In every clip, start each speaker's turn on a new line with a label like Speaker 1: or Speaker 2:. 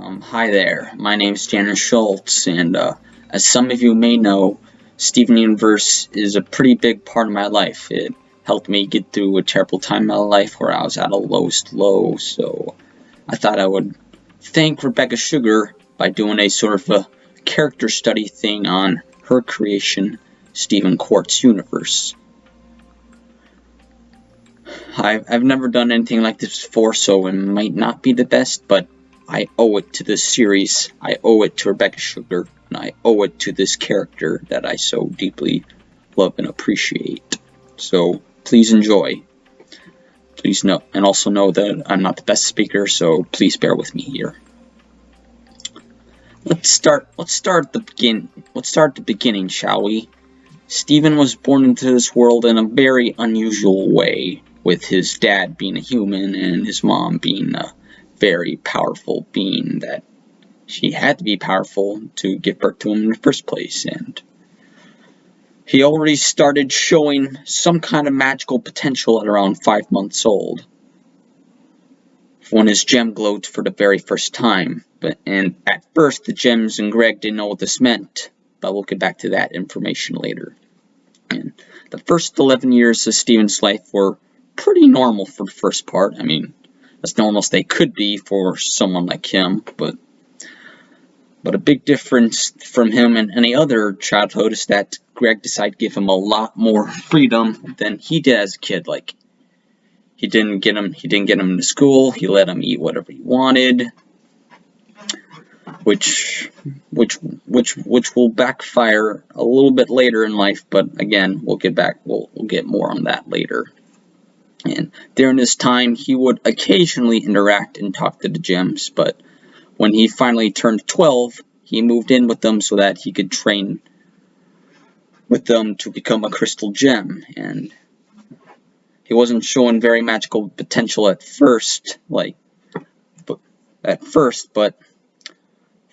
Speaker 1: Hi there, my name is Janice Schultz, and as some of you may know, Steven Universe is a pretty big part of my life. It helped me get through a terrible time in my life where I was at a lowest low, so I thought I would thank Rebecca Sugar by doing a sort of a character study thing on her creation, Steven Quartz Universe. I've never done anything like this before, so it might not be the best, but I owe it to this series, I owe it to Rebecca Sugar, and I owe it to this character that I so deeply love and appreciate. So please enjoy. Please know, and also know that I'm not the best speaker, so please bear with me here. Let's start at the beginning, shall we? Steven was born into this world in a very unusual way, with his dad being a human and his mom being a very powerful being that she had to be powerful to give birth to him in the first place, and he already started showing some kind of magical potential at around 5 months old when his gem glowed for the very first time. And at first the gems and Greg didn't know what this meant, but we'll get back to that information later. And the first 11 years of Steven's life were pretty normal for the first part. I mean, as normal as they could be for someone like him, but a big difference from him and any other childhood is that Greg decided to give him a lot more freedom than he did as a kid. Like, he didn't get him to school, he let him eat whatever he wanted, which will backfire a little bit later in life, but again, we'll get more on that later. And during this time, he would occasionally interact and talk to the gems, but when he finally turned 12, he moved in with them so that he could train with them to become a crystal gem. And he wasn't showing very magical potential at first, but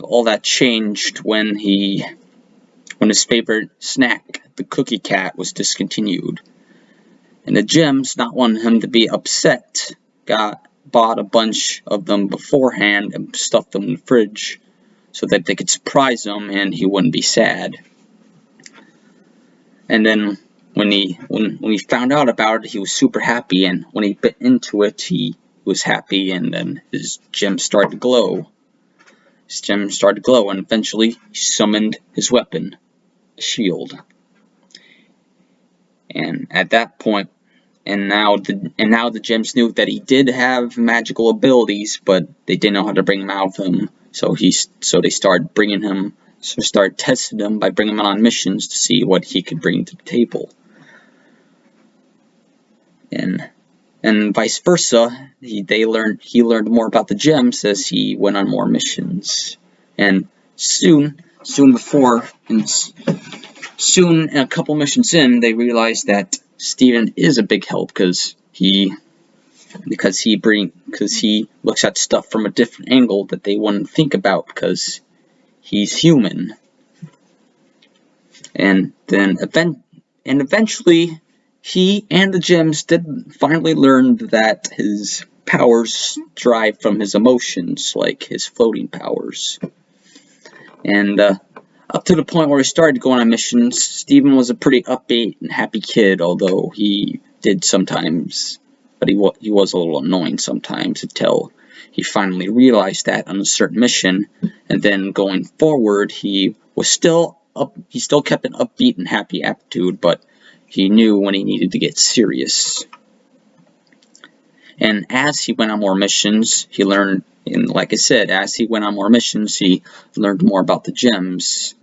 Speaker 1: all that changed when his favorite snack, the Cookie Cat, was discontinued. And the gems, not wanting him to be upset, bought a bunch of them beforehand and stuffed them in the fridge so that they could surprise him and he wouldn't be sad. And then when he found out about it, he was super happy, and when he bit into it, he was happy, and then his gem started to glow. And eventually he summoned his weapon, a shield. And at that point, and now the gems knew that he did have magical abilities, but they didn't know how to bring him out of him. So they started testing him by bringing him on missions to see what he could bring to the table. And vice versa, he learned more about the gems as he went on more missions. And soon a couple missions in, they realized that Steven is a big help because he looks at stuff from a different angle that they wouldn't think about because he's human. And eventually he and the gems did finally learn that his powers derive from his emotions, like his floating powers. And up to the point where he started going on missions, Steven was a pretty upbeat and happy kid, although he did sometimes, but he was a little annoying sometimes until he finally realized that on a certain mission. And then going forward, he still kept an upbeat and happy attitude, but he knew when he needed to get serious. And as he went on more missions, he learned, and like I said, as he went on more missions, he learned more about the gems.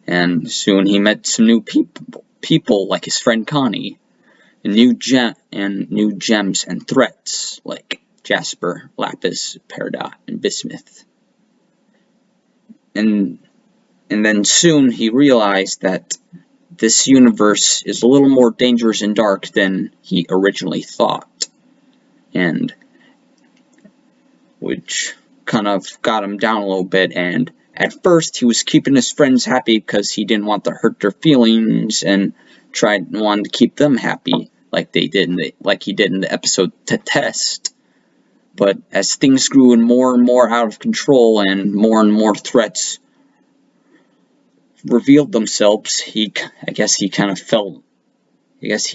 Speaker 1: And soon he met some new people like his friend Connie, and new gems and threats like Jasper, Lapis, Peridot, and Bismuth. And then soon he realized that this universe is a little more dangerous and dark than he originally thought, and which kind of got him down a little bit. And at first he was keeping his friends happy because he didn't want to hurt their feelings and wanted to keep them happy like he did in the episode To Test. But as things grew and more out of control and more threats revealed themselves, I guess he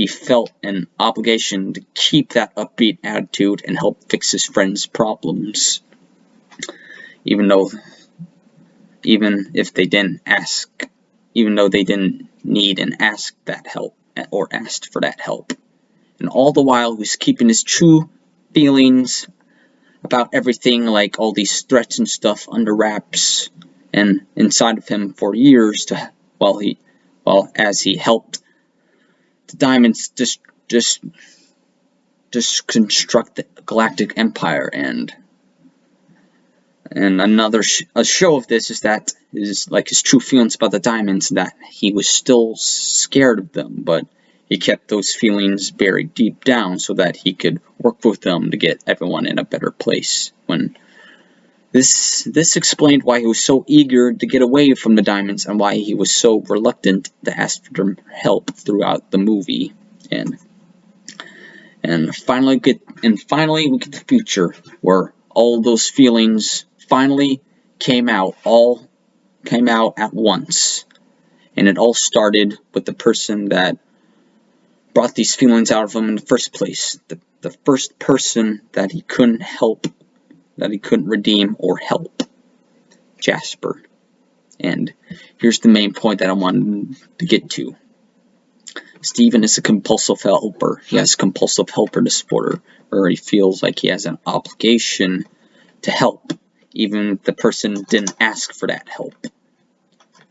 Speaker 1: felt an obligation to keep that upbeat attitude and help fix his friends' problems, even if they didn't need and ask that help or asked for that help. And all the while, he was keeping his true feelings about everything, like all these threats and stuff, under wraps and inside of him for years, as he helped the Diamonds just construct the Galactic Empire. And a show of this is like his true feelings about the Diamonds, that he was still scared of them, but he kept those feelings buried deep down so that he could work with them to get everyone in a better place. When this explained why he was so eager to get away from the Diamonds and why he was so reluctant to ask for help throughout the movie. And finally we get the future, where all those feelings finally came out at once. And it all started with the person that brought these feelings out of him in the first place. The first person that he couldn't redeem or help. Jasper. And here's the main point that I wanted to get to. Steven is a compulsive helper. He has compulsive helper disorder, where he feels like he has an obligation to help, even if the person didn't ask for that help.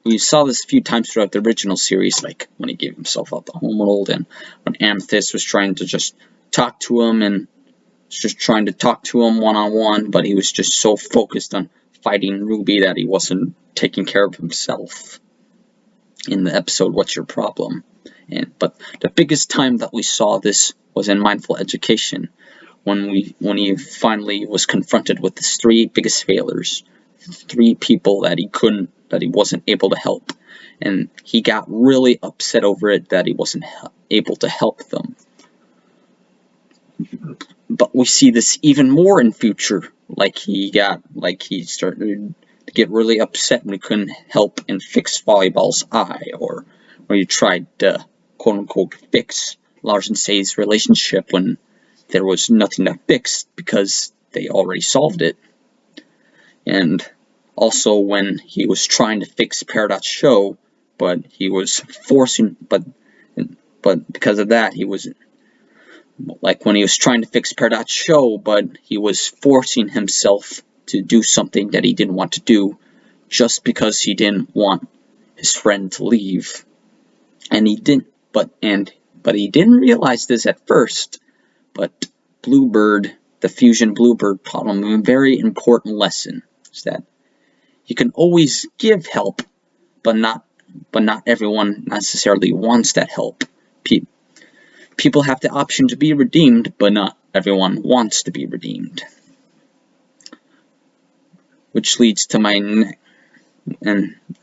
Speaker 1: We saw this a few times throughout the original series, like when he gave himself out the homeworld, and when Amethyst was trying to just talk to him one-on-one, but he was just so focused on fighting Ruby that he wasn't taking care of himself. In the episode, What's Your Problem? But the biggest time that we saw this was in Mindful Education, when he finally was confronted with his three biggest failures, three people that he wasn't able to help, and he got really upset over it that he wasn't able to help them. But we see this even more in future, like he started to get really upset when he couldn't help and fix Volleyball's eye, or when he tried to quote-unquote fix Lars and Say's relationship when there was nothing to fix because they already solved it. And also when he was trying to fix Peridot's show, but he was forcing, but because of that, he was, like when he was trying to fix Peridot's show, but he was forcing himself to do something that he didn't want to do, just because he didn't want his friend to leave. And he didn't, but he didn't realize this at first, but Bluebird, the Fusion Bluebird, taught him a very important lesson, is that you can always give help, but not everyone necessarily wants that help. People have the option to be redeemed, but not everyone wants to be redeemed. Which leads to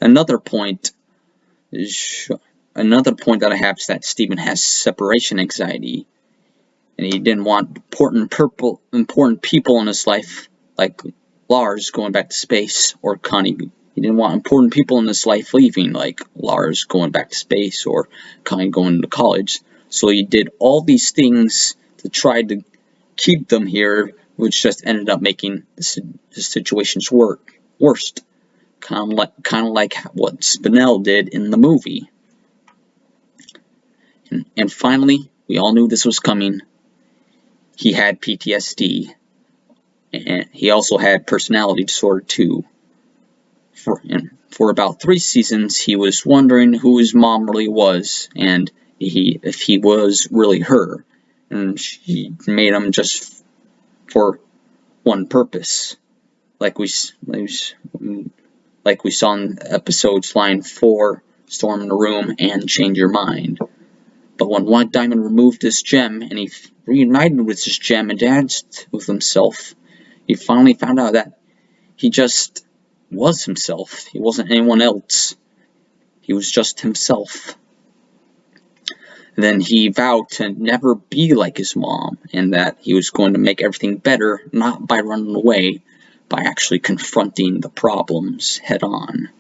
Speaker 1: another point that I have is that Steven has separation anxiety, and he didn't want important people in his life, like Lars going back to space, or Connie. He didn't want important people in his life leaving, like Lars going back to space or Connie going to college. So he did all these things to try to keep them here, which just ended up making the situations worse. Kind of like what Spinell did in the movie. And finally, we all knew this was coming. He had PTSD, and he also had personality disorder too. For about 3 seasons, he was wondering who his mom really was, and if he was really her, and she made him just for one purpose, like we saw in episodes Line 4, Storm in the Room, and Change Your Mind. But when White Diamond removed his gem and he reunited with his gem and danced with himself, he finally found out that he just was himself. He wasn't anyone else. He was just himself. Then he vowed to never be like his mom, and that he was going to make everything better, not by running away, by actually confronting the problems head on.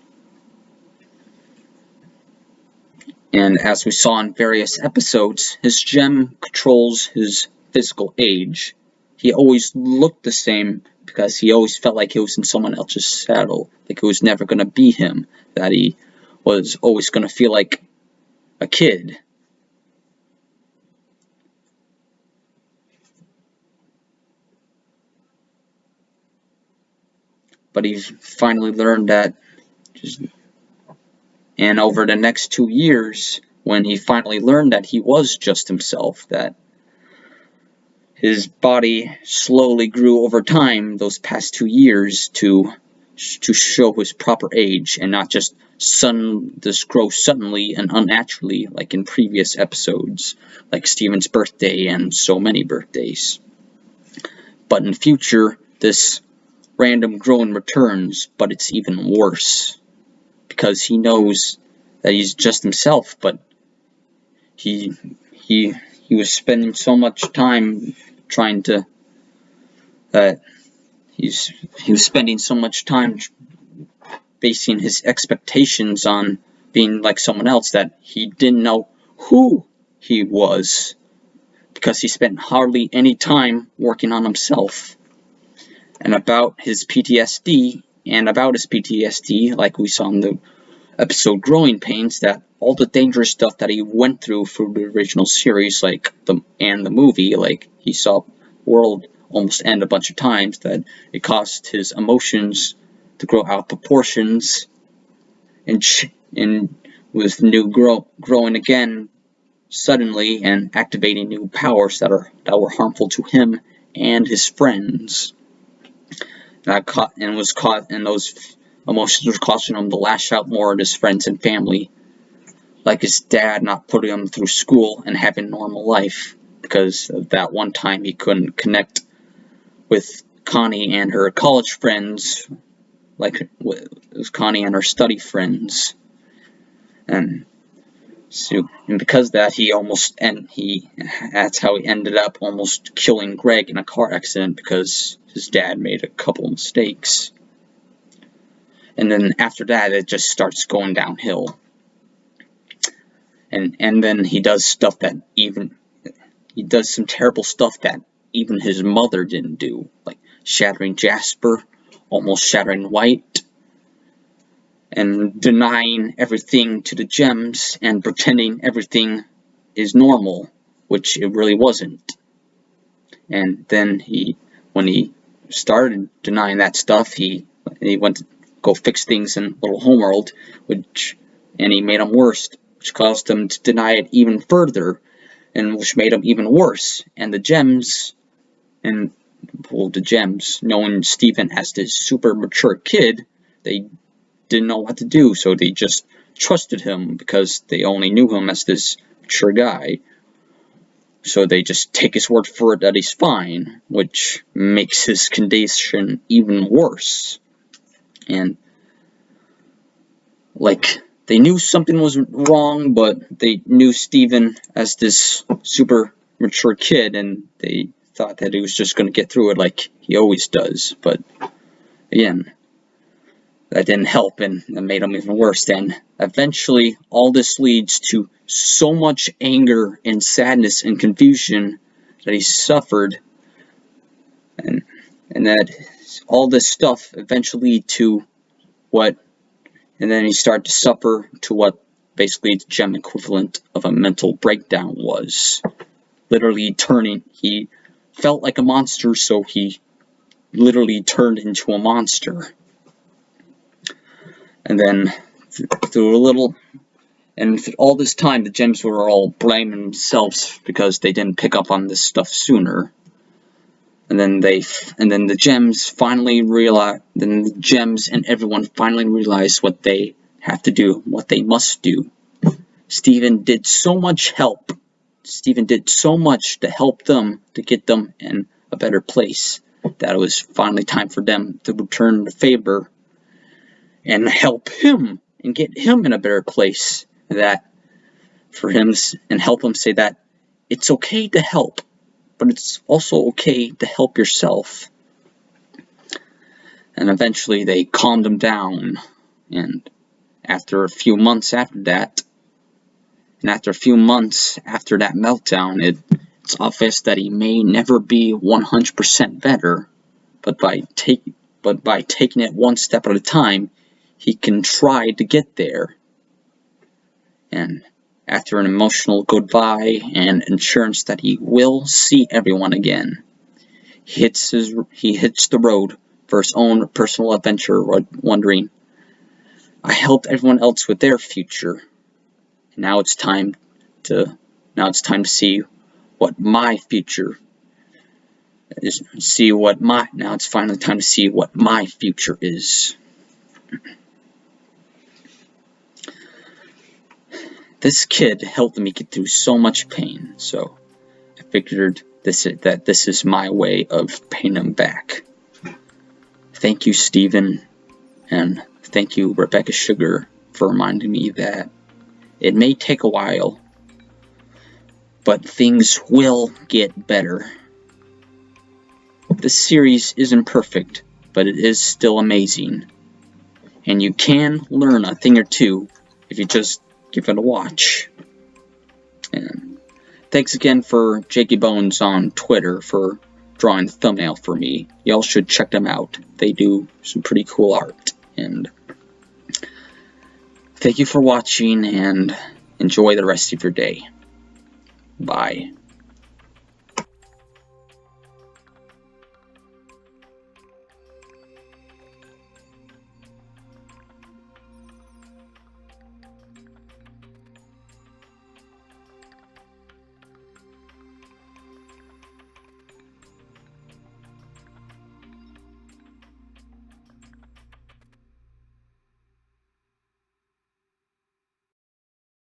Speaker 1: And as we saw in various episodes, his gem controls his physical age. He always looked the same because he always felt like he was in someone else's saddle, like it was never going to be him, that he was always going to feel like a kid. But he finally learned that, and over the next 2 years, when he finally learned that he was just himself, that his body slowly grew over time, those past 2 years, to show his proper age, and not just grow suddenly and unnaturally like in previous episodes, like Steven's birthday and so many birthdays. But in the future, this random growing returns, but it's even worse, because he knows that he's just himself, but he was spending so much time trying to he was spending so much time basing his expectations on being like someone else that he didn't know who he was, because he spent hardly any time working on himself. And about his PTSD, like we saw in the episode Growing Pains, that all the dangerous stuff that he went through the original series, like the movie, like he saw the world almost end a bunch of times, that it caused his emotions to grow out of proportions, and with growing again suddenly and activating new powers that were harmful to him and his friends. And those emotions were causing him to lash out more at his friends and family, like his dad not putting him through school and having a normal life because of that one time he couldn't connect with Connie and her college friends, like with Connie and her study friends. And because of that, that's how he ended up almost killing Greg in a car accident, because his dad made a couple mistakes. And then after that, it just starts going downhill. And then he does some terrible stuff that even his mother didn't do, like shattering Jasper, almost shattering White, and denying everything to the gems and pretending everything is normal, which it really wasn't. And then when he started denying that stuff, he went to go fix things in Little Homeworld, and he made them worse, which caused him to deny it even further, and which made him even worse. And the gems, knowing Steven as this super mature kid, they didn't know what to do, so they just trusted him because they only knew him as this mature guy. So they just take his word for it that he's fine, which makes his condition even worse. And they knew something was wrong, but they knew Steven as this super mature kid, and they thought that he was just going to get through it like he always does. But again, that didn't help, and it made him even worse. And eventually, all this leads to so much anger and sadness and confusion that he suffered, and that all this stuff eventually to what, and then he started to suffer to what basically the gem equivalent of a mental breakdown was. Literally he felt like a monster, so he literally turned into a monster. And then all this time, the gems were all blaming themselves because they didn't pick up on this stuff sooner. And then the gems and everyone finally realized what they have to do, what they must do. Steven did so much to help them, to get them in a better place, that it was finally time for them to return the favor and help him and get him in a better place, that for him and help him say that it's okay to help, but it's also okay to help yourself. And eventually they calmed him down, and after a few months after that, meltdown, it's obvious that he may never be 100% better, but by taking it one step at a time, he can try to get there. And after an emotional goodbye and assurance that he will see everyone again, he hits the road for his own personal adventure, wondering, I helped everyone else with their future. Now it's time to see what my future is. Now it's finally time to see what my future is. This kid helped me get through so much pain, so I figured that this is my way of paying him back. Thank you, Stephen, and thank you, Rebecca Sugar, for reminding me that it may take a while, but things will get better. This series isn't perfect, but it is still amazing, and you can learn a thing or two if you just give it a watch. And thanks again for Jakey Bones on Twitter for drawing the thumbnail for me. Y'all should check them out. They do some pretty cool art. And thank you for watching, and enjoy the rest of your day. Bye.